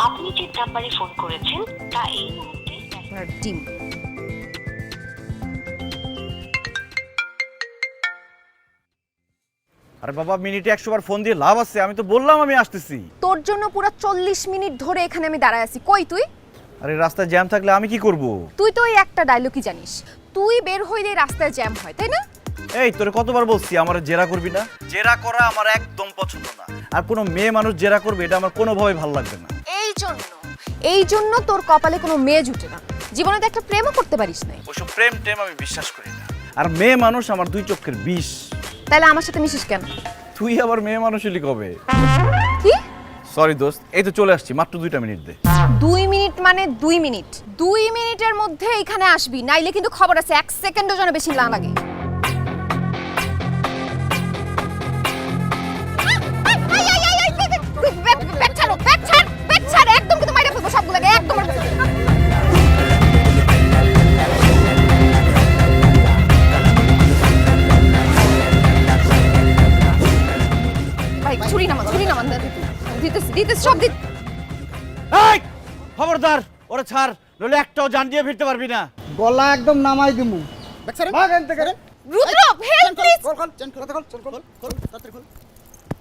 আপনি যে নাম্বারে ফোন করেছেন তা এই মুহূর্তে ডিম। আরে বাবা, মিনিটে 100 বার ফোন দিয়ে লাভ আছে? আমি তো বললাম আমি আসতেছি। তোর জন্য পুরো 40 মিনিট ধরে এখানে আমি দাঁড়ায় আছি। কই তুই? আরে রাস্তায় জ্যাম থাকলে আমি কি করব? তুই তো ওই একটা ডায়লগই জানিস, তুই বের হইলে রাস্তায় জ্যাম হয়, তাই না? এই তোরে কতবার বলছি আমার জেরা করবি না? জেরা করা আমার একদম পছন্দ না। আর কোনো মেয়ে মানুষ জেরা করবে এটা আমার কোনোভাবেই ভালো লাগবে না। এই জন্য তোর কপালে কোনো মেয়ে জুটে না। জীবনে তো একটা প্রেমও করতে পারিস নাই। ওইসব প্রেম টেম আমি বিশ্বাস করি না। আর মেয়ে মানুষ আমার দুই চোখের বিষ। তাহলে আমার সাথে মিশিস কেন? তুই আবার মেয়ে মানুষ হলি কবে? কি? সরি দোস্ত, এই তো চলে আসছি, মাত্র 2টা মিনিট দে। 2 মিনিট মানে 2 মিনিট। 2 মিনিটের মধ্যে এখানে আসবি, নাইলে কিন্তু খবর আছে 1 সেকেন্ডও যেন বেশি না লাগে। একদম কিন্তু মাইরা ফেলবো সবগুলোকে, একদম। ভাই ছুরি নামান দিতেছি সব দিতে। এই খবরদার, ওরে ছাড়, নইলে একটাও জান দিয়ে ফিরতে পারবি না। গলা একদম নামাই দিমু। ভাগ এখান থেকে। রুদ্র হেল্প প্লিজ।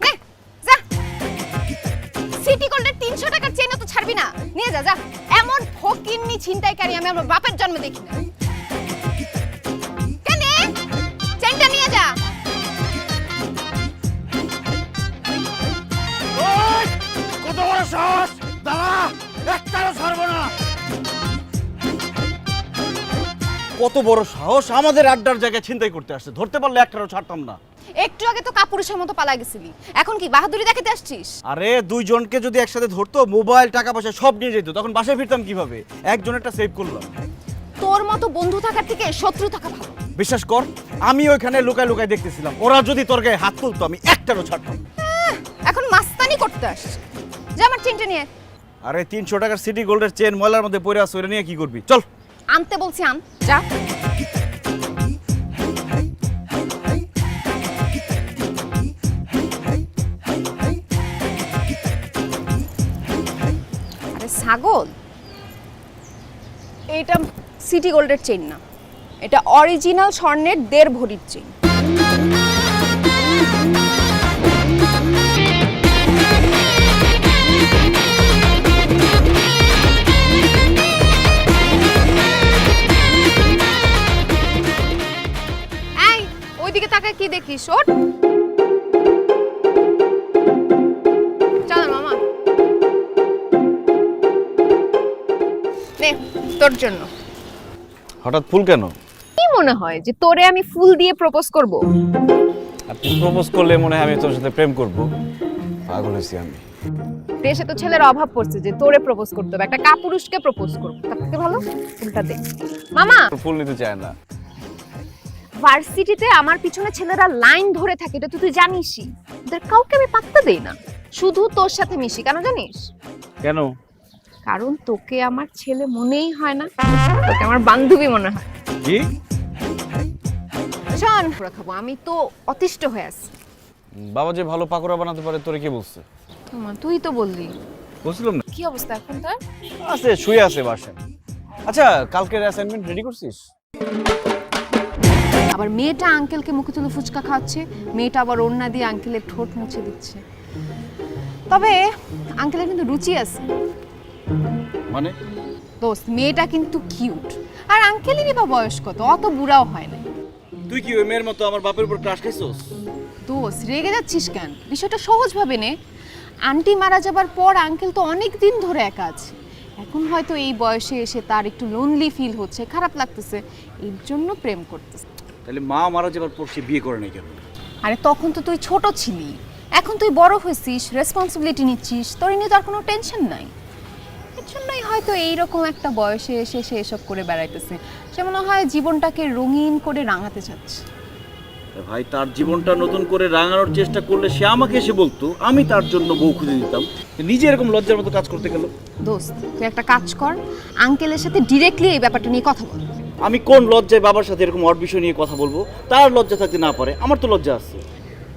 নে যা। সিটি গোল্ডের 300 টাকার চেইন তো ছাড়বি না, নিয়ে যা যা। এমন ফকিন্নি ছিনতাইকারী আমি আমার বাপের জন্মে দেখি না। কেনে চেইনটা নিয়ে যা। ওই কত বড় সাহস! দাঁড়া, একটাও ছাড়বো না। কত বড় সাহস আমাদের আড্ডার জায়গায় ছিনতাই করতে আসছে! ধরতে পারলে একটাও ছাড়তাম না। একটু আগে তো কাপুরুষের মতো পালা গেছিলি, এখন কি বাহাদুরি দেখাতে আসছিস? আরে দুইজনকে যদি একসাথে ধরতো, মোবাইল টাকা পয়সা সব নিয়ে যেত, তখন বাসায় ফিরতাম কিভাবে? একজনেরটা সেভ করলাম। তোর মতো বন্ধু থাকার থেকে শত্রু থাকা ভালো। বিশ্বাস কর, আমি ওইখানে লুকায় লুকায় দেখতেছিলাম, ওরা যদি তোর গায়ে হাত তুলতো আমি একটারও ছাড়তাম না। এখন মাস্তানি করতে আসছিস। যা আমার চেনটা নিয়ে। আরে 300 টাকার সিটি গোল্ডের চেন ময়লার মধ্যে পড়ে আছে, ওরা নিয়ে কি করবি? চল। আনতে বলছি আন, যা। আরে ছাগল, এটা সিটি গোল্ডের চেইন না, এটা অরিজিনাল স্বর্ণের 1.5 ভরির চেইন। এই ওইদিকে তাকায় কি দেখিস? ওঠ, চল মামা। নে তোর জন্য। হঠাৎ ফুল কেন? কি মনে হয় যে তোরে আমি ফুল দিয়ে প্রপোজ করব? আর তুই প্রপোজ করলে মনে হয় আমি তোর সাথে প্রেম করব। পাগল হয়েছি আমি। দেশে তো ছেলের অভাব পড়ছে যে তোরে প্রপোজ করতে হবে, একটা কাপুরুষকে প্রপোজ করব। তার থেকে ভালো ফুলটা দে। মামা, ফুল নিতে চায় না। ভার্সিটিতে আমার পিছনে ছেলেরা লাইন ধরে থাকে, এটা তো তুই জানিসই। ওদের কাউকে আমি পাত্তা দেই না, শুধু তোর সাথে মিশি। কেন জানিস? কেন? কারণ তোকে আমার ছেলে মনেই হয় না, তোকে আমার বান্ধবী মনে হয়। কি? শোন রাখাবো, আমি তো অতিষ্ঠ হয়ে আছি। বাবা যে ভালো পাকোড়া বানাতে পারে তোরে কে বলছে? মামা তুই তো বললি। বলছিলাম না? কি অবস্থা এখন তার? আছে, শুয়ে আছে বাসায়। আচ্ছা, কালকের অ্যাসাইনমেন্ট রেডি করছিস? আবার মেয়েটা আঙ্কেলকে মুখে তুলে ফুচকা খাওয়াচ্ছে, মেয়েটা আবার ওড়না দিয়ে আঙ্কেলের ঠোঁট মুছে দিচ্ছে। তবে আঙ্কেলের কিন্তু রুচি আছে। মানে? দোস্ত, মেয়েটা কিন্তু কিউট, আর আঙ্কেলেরই বা বয়স কত, অত বুড়াও হয় না। তুই কি ওই মেয়ের মতো আমার বাপের উপর ক্রাশ খাইছস? দোস্ত রেগে যাচ্ছিস কেন? বিষয়টা সহজ ভাবে নে। আন্টি মারা যাবার পর আঙ্কেল তো অনেক দিন ধরে একা আছে। এখন হয়তো এই বয়সে এসে তার একটু লোনলি ফিল হচ্ছে, খারাপ লাগতেছে, এর জন্য প্রেম করতেছে। তাহলে মা মারা যাবার পর সে বিয়ে করে নাই কেন? আরে তখন তো তুই ছোট ছিলি, এখন তুই বড় হয়েছিস, রেসপন্সিবিলিটি নিচ্ছিস, তোর নিয়ে তো আর কোনো টেনশন নাই। এর জন্যই হয়তো এইরকম একটা বয়সে এসে সে এসব করে বেড়াইতেছে। সে মনে হয় জীবনটাকে রঙিন করে রাঙাতে চাচ্ছে। ভাই, তার জীবনটা নতুন করে রাঙানোর চেষ্টা করলে সে আমাকে এসে বলতো, আমি তার জন্য বউ খুঁজে দিতাম। নিজে এরকম লজ্জার মতো কাজ করতে গেল। দোস্ত তুই একটা কাজ কর, আঙ্কেলের সাথে ডিরেক্টলি এই ব্যাপারটা নিয়ে কথা বল। আমি কোন লজ্জায় বাবার সাথে এরকম অড বিষয় নিয়ে কথা বলবো? তার লজ্জা থাকতে না পারে, আমার তো লজ্জা আছে।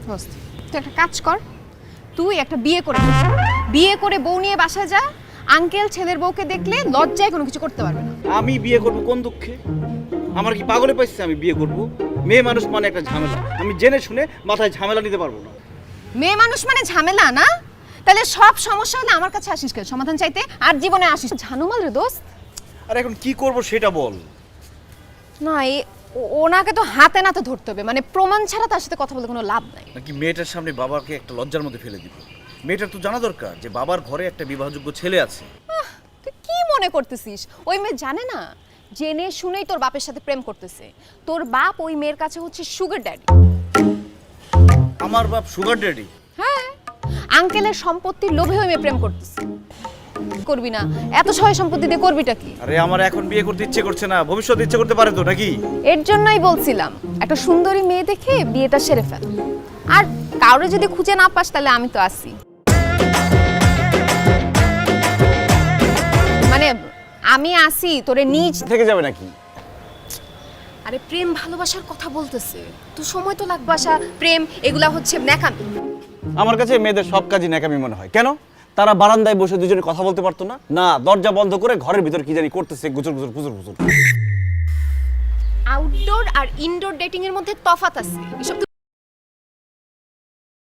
দোস্ত তুই একটা কাজ কর, তুই একটা বিয়ে করে বউ নিয়ে বাসায় যা, আঙ্কেল ছেলের বউকে দেখলে লজ্জায় কোনো কিছু করতে পারবে না। আমি বিয়ে করব কোন দুঃখে? আমার কি পাগলে পাইছে আমি বিয়ে করব? মেয়ে মানুষ মানে একটা ঝামেলা, আমি জেনে শুনে মাথায় ঝামেলা নিতে পারবো না। মেয়ে মানুষ মানে ঝামেলা না? তাহলে সব সমস্যা হলে আমার কাছে আসিস কেন সমাধান চাইতে? আর জীবনে আসিস ঝানুমাল রে দোস্ত। আর এখন কি করব সেটা বল। না ওনাকে তো হাতে নাতে ধরতে হবে, মানে প্রমাণ ছাড়া তার সাথে কথা বলতে কোনো লাভ নাই। নাকি মেয়েটার সামনে বাবাকে একটা লজ্জার মধ্যে ফেলে দিব? মেয়েটার তো জানা দরকার যে বাবার ঘরে একটা বিবাহযোগ্য ছেলে আছে। তুই কি মনে করতেছিস ওই মেয়ে জানে না? জেনে শুনেই তোর বাপের সাথে প্রেম করতেছে। তোর বাপ ওই মেয়ের কাছে হচ্ছে সুগার ড্যাডি। আমার বাপ সুগার ড্যাডি? হ্যাঁ, আঙ্কেলের সম্পত্তির লোভে ওই মেয়ে প্রেম করতেছে। করবি না? এত সহায় সম্পত্তি দিয়ে করবিটা কি? আরে আমার এখন বিয়ে করতে ইচ্ছে করছে না, ভবিষ্যতে ইচ্ছে করতে পারে তো নাকি? এর জন্যই বলছিলাম একটা সুন্দরী মেয়ে দেখে বিয়েটা সেরে ফেল। আর কাউরে যদি খুঁজে না পাস তাহলে আমি তো আছি। মানে আমি আসি তোরে নিজ থেকে যাবে নাকি? আরে প্রেম ভালোবাসার কথা বলতেছে, তো সময় তো লাগবে। আসা প্রেম এগুলা হচ্ছে ন্যাকামি। আমার কাছে মেয়েদের সব কাজই ন্যাকামি মনে হয়। কেন? তারা বারান্দায় বসে দুজনে কথা বলতে পারতো না? না, দরজা বন্ধ করে ঘরের ভিতর কি জানি করতেছে, গুজর গুজর গুজর গুজর। আউটডোর আর ইনডোর ডেটিং এর মধ্যে তফাৎ আছে। এসব